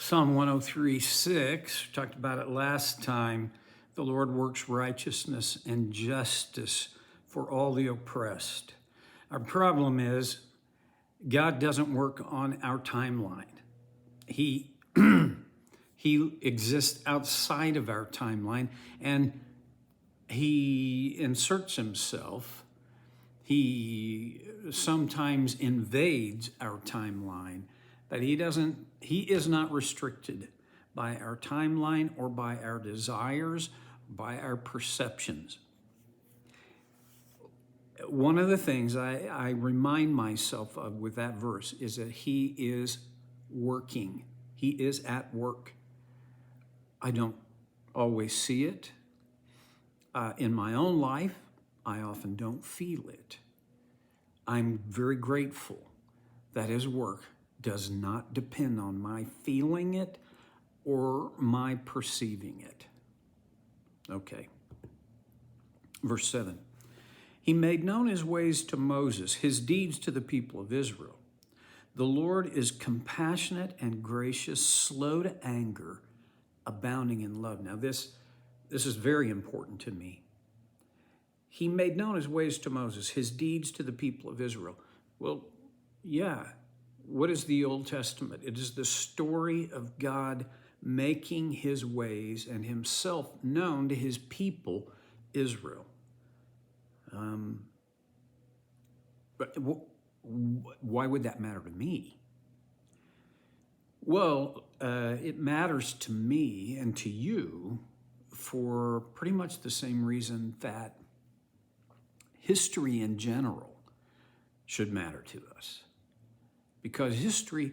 Psalm 103:6, talked about it last time. The Lord works righteousness and justice for all the oppressed. Our problem is God doesn't work on our timeline. He he exists outside of our timeline, and he inserts himself. He sometimes invades our timeline, but he is not restricted by our timeline or by our desires, by our perceptions. One of the things I remind myself of with that verse is that he is working. He is at work. I don't always see it. In my own life, I often don't feel it. I'm very grateful that his work does not depend on my feeling it or my perceiving it. Okay. Verse 7. He made known his ways to Moses, his deeds to the people of Israel. The Lord is compassionate and gracious, slow to anger, abounding in love. Now this is very important to me. He made known his ways to Moses, his deeds to the people of Israel. Well, yeah. What is the Old Testament? It is the story of God making his ways and himself known to his people, Israel. But why would that matter to me? Well, it matters to me and to you for pretty much the same reason that history in general should matter to us. Because history,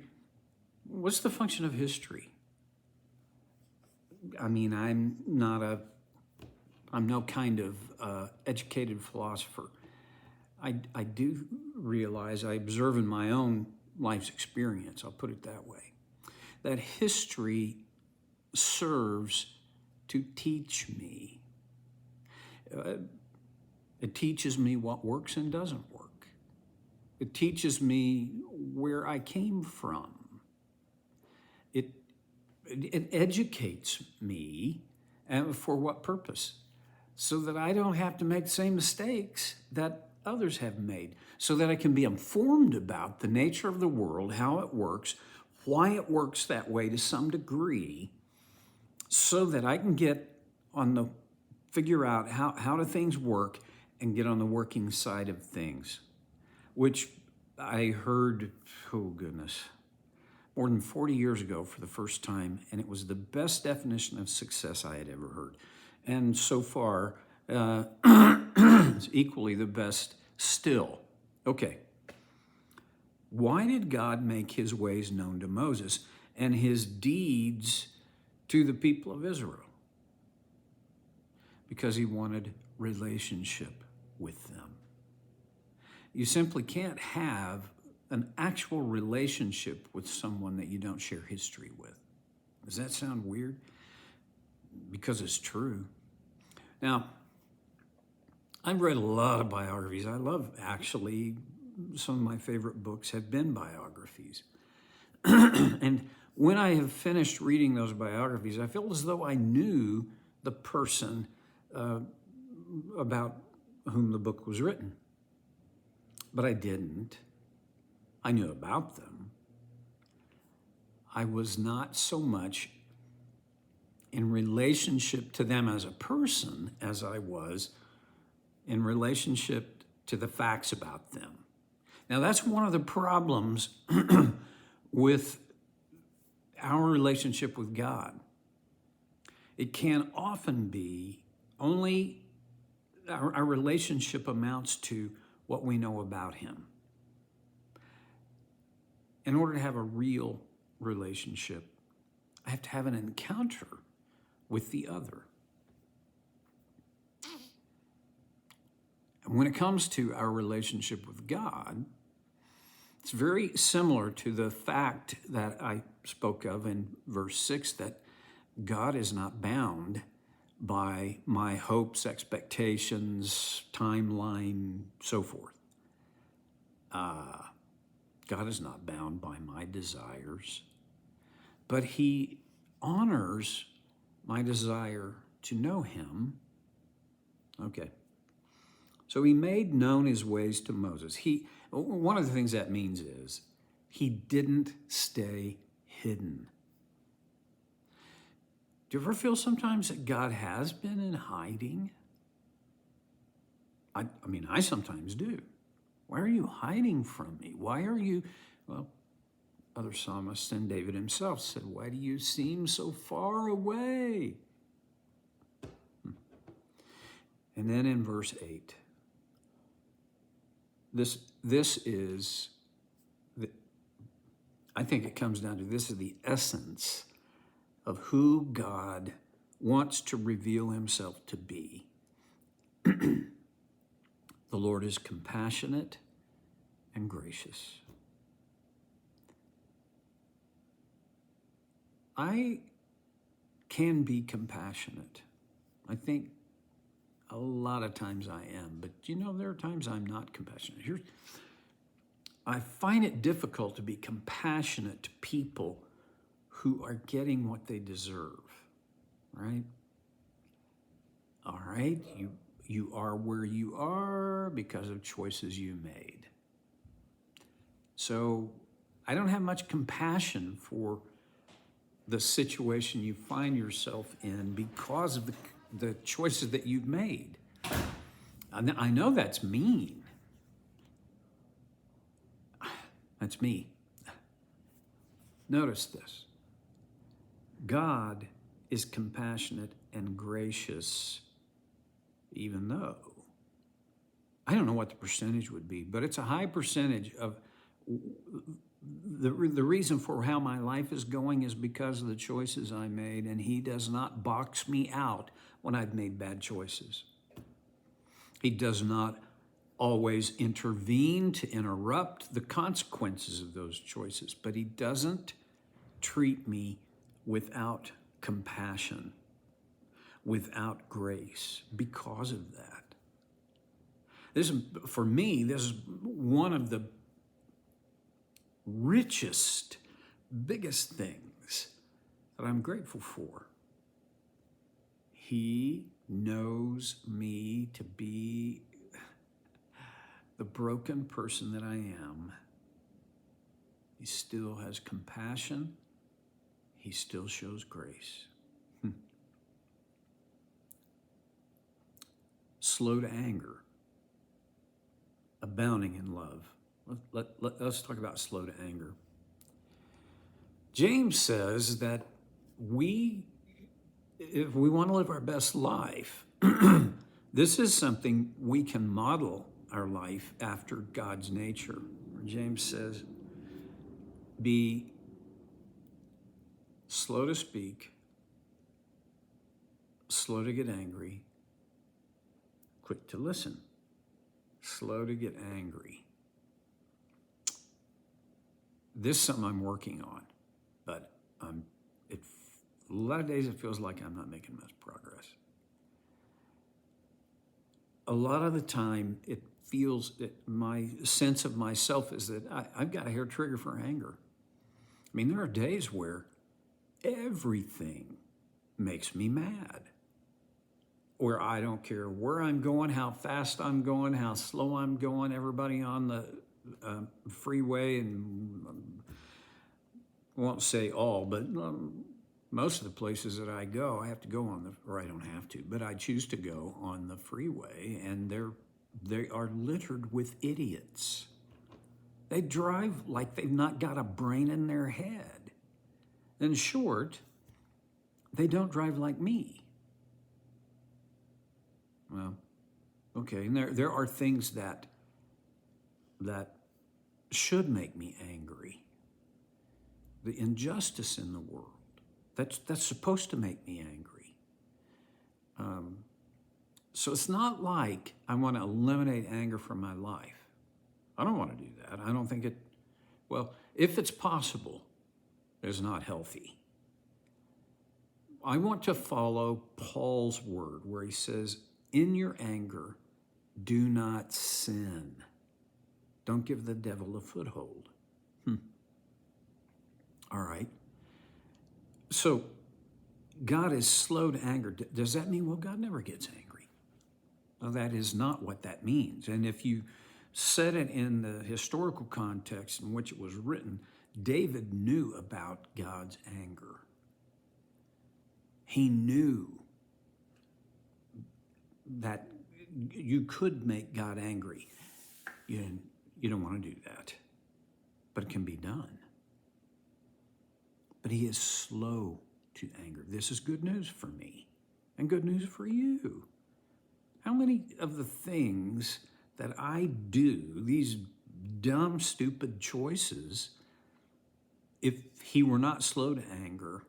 what's the function of history? I mean, I'm no kind of educated philosopher. I do realize, I observe in my own life's experience, I'll put it that way, that history serves to teach me. It teaches me what works and doesn't work. It teaches me where I came from. It educates me, and for what purpose? So that I don't have to make the same mistakes that others have made, so that I can be informed about the nature of the world, how it works, why it works that way to some degree, so that I can figure out how do things work and get on the working side of things, which I heard, oh goodness, more than 40 years ago for the first time, and it was the best definition of success I had ever heard. And so far, it's equally the best still. Okay. Why did God make his ways known to Moses and his deeds to the people of Israel? Because he wanted relationship with them. You simply can't have an actual relationship with someone that you don't share history with. Does that sound weird? Because it's true. Now, I've read a lot of biographies. I love, actually, some of my favorite books have been biographies. And when I have finished reading those biographies, I feel as though I knew the person about whom the book was written. But I didn't. I knew about them. I was not so much in relationship to them as a person as I was in relationship to the facts about them. Now, that's one of the problems with our relationship with God. It can often be only our relationship amounts to what we know about him. In order to have a real relationship, I have to have an encounter with the other. And when it comes to our relationship with God, it's very similar to the fact that I spoke of in verse 6, that God is not bound by my hopes, expectations, timeline, so forth. God is not bound by my desires. but he honors my desire to know him. Okay. So he made known his ways to Moses. One of the things that means is he didn't stay hidden. Do you ever feel sometimes that God has been in hiding? I mean, I sometimes do. Why are you hiding from me? Why are you, well, other psalmists and David himself said, why do you seem so far away? And then in verse 8, this is, I think it comes down to this is the essence of who God wants to reveal himself to be. The Lord is compassionate and gracious. I can be compassionate. I think a lot of times I am, but there are times I'm not compassionate. I find it difficult to be compassionate to people who are getting what they deserve, right? All right, you are where you are because of choices you made. So I don't have much compassion for the situation you find yourself in because of the choices that you've made. I know that's mean. That's me. Notice this. God is compassionate and gracious, even though I don't know what the percentage would be, but it's a high percentage of the reason for how my life is going is because of the choices I made, and he does not box me out when I've made bad choices. He does not always intervene to interrupt the consequences of those choices, but he doesn't treat me without compassion, without grace because of that. For me, this is one of the richest, biggest things that I'm grateful for. He knows me to be the broken person that I am. He still has compassion. He still shows grace. Slow to anger, abounding in love. Let's talk about slow to anger. James says that if we want to live our best life, this is something we can model our life after God's nature. James says, be slow to speak, slow to get angry, quick to listen, slow to get angry. This is something I'm working on, but a lot of days it feels like I'm not making much progress. A lot of the time it feels that my sense of myself is that I've got a hair trigger for anger. I mean, there are days where everything makes me mad, where I don't care where I'm going, how fast I'm going, how slow I'm going. Everybody on the freeway, and I won't say all, but most of the places that I go, I have to go or I don't have to, but I choose to go on the freeway, and they are littered with idiots. They drive like they've not got a brain in their head. In short, they don't drive like me. Well, okay, and there are things that should make me angry. The injustice in the world, that's supposed to make me angry. So it's not like I want to eliminate anger from my life. I don't want to do that. I don't think if it's possible, it's not healthy. I want to follow Paul's word where he says, in your anger, do not sin. Don't give the devil a foothold. All right. So God is slow to anger. Does that mean, well, God never gets angry? Well, that is not what that means. And if you set it in the historical context in which it was written, David knew about God's anger. He knew that you could make God angry. You don't want to do that, but it can be done. But he is slow to anger. This is good news for me and good news for you. How many of the things that I do, these dumb, stupid choices, if he were not slow to anger,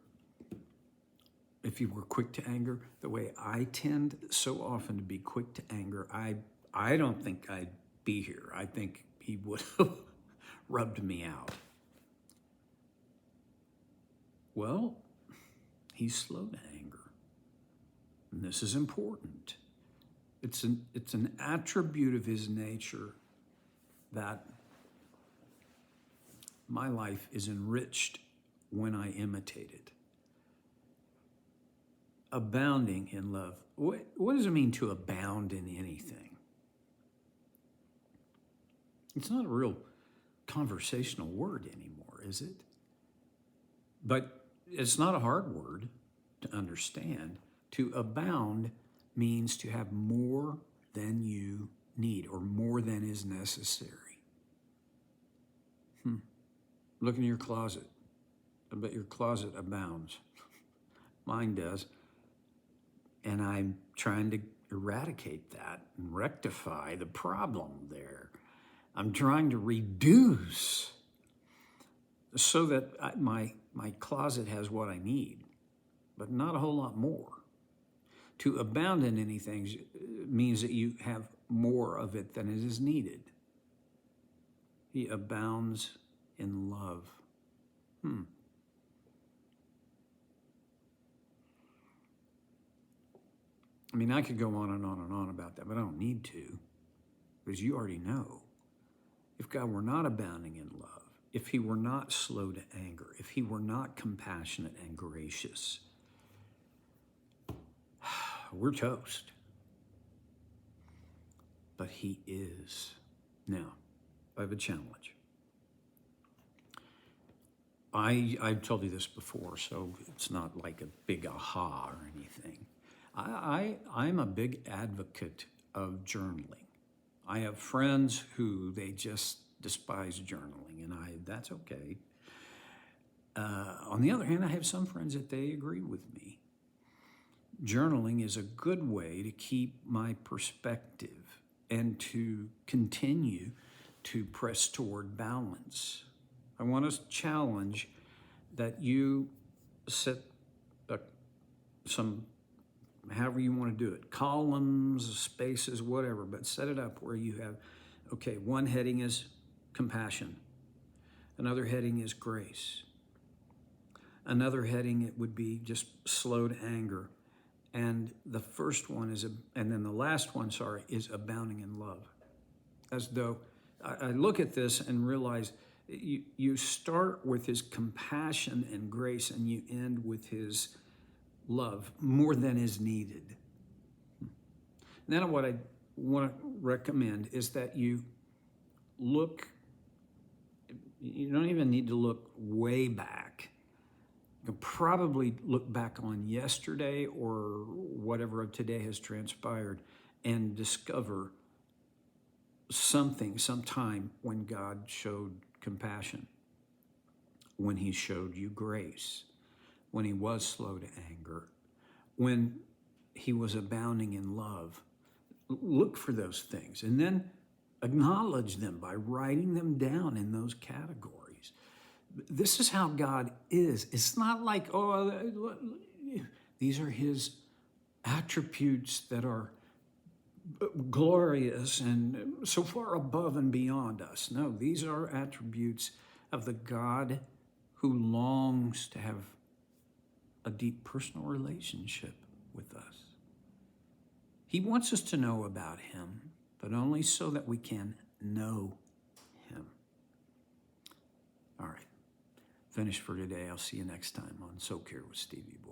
if he were quick to anger, the way I tend so often to be quick to anger, I don't think I'd be here. I think he would have rubbed me out. Well, he's slow to anger. And this is important. It's an attribute of his nature that my life is enriched when I imitate it. Abounding in love. What does it mean to abound in anything? It's not a real conversational word anymore, is it? But it's not a hard word to understand. To abound means to have more than you need or more than is necessary. Look in your closet. I bet your closet abounds. Mine does. And I'm trying to eradicate that and rectify the problem there. I'm trying to reduce so that my closet has what I need, but not a whole lot more. To abound in anything means that you have more of it than it is needed. He abounds in love. I mean, I could go on and on and on about that, but I don't need to, because you already know. If God were not abounding in love, if he were not slow to anger, if he were not compassionate and gracious, we're toast. But he is. Now, I have a challenge. I've told you this before, so it's not like a big aha or anything. I'm a big advocate of journaling. I have friends who they just despise journaling, and that's okay. On the other hand, I have some friends that they agree with me. Journaling is a good way to keep my perspective and to continue to press toward balance. I want to challenge that you set some, however you want to do it, columns, spaces, whatever, but set it up where you have, okay, one heading is compassion. Another heading is grace. Another heading, it would be just slow to anger. And the first one is, and then the last one, is abounding in love. As though I look at this and realize you start with his compassion and grace and you end with his love, more than is needed. And then what I want to recommend is that you don't even need to look way back. You can probably look back on yesterday or whatever of today has transpired and discover something, sometime when God showed compassion, when he showed you grace, when he was slow to anger, when he was abounding in love. Look for those things and then acknowledge them by writing them down in those categories. This is how God is. It's not like, these are his attributes that are glorious and so far above and beyond us. No, these are attributes of the God who longs to have a deep personal relationship with us. He wants us to know about him, but only so that we can know him. All right. finished for today. I'll see you next time on So Care with Stevie Boy.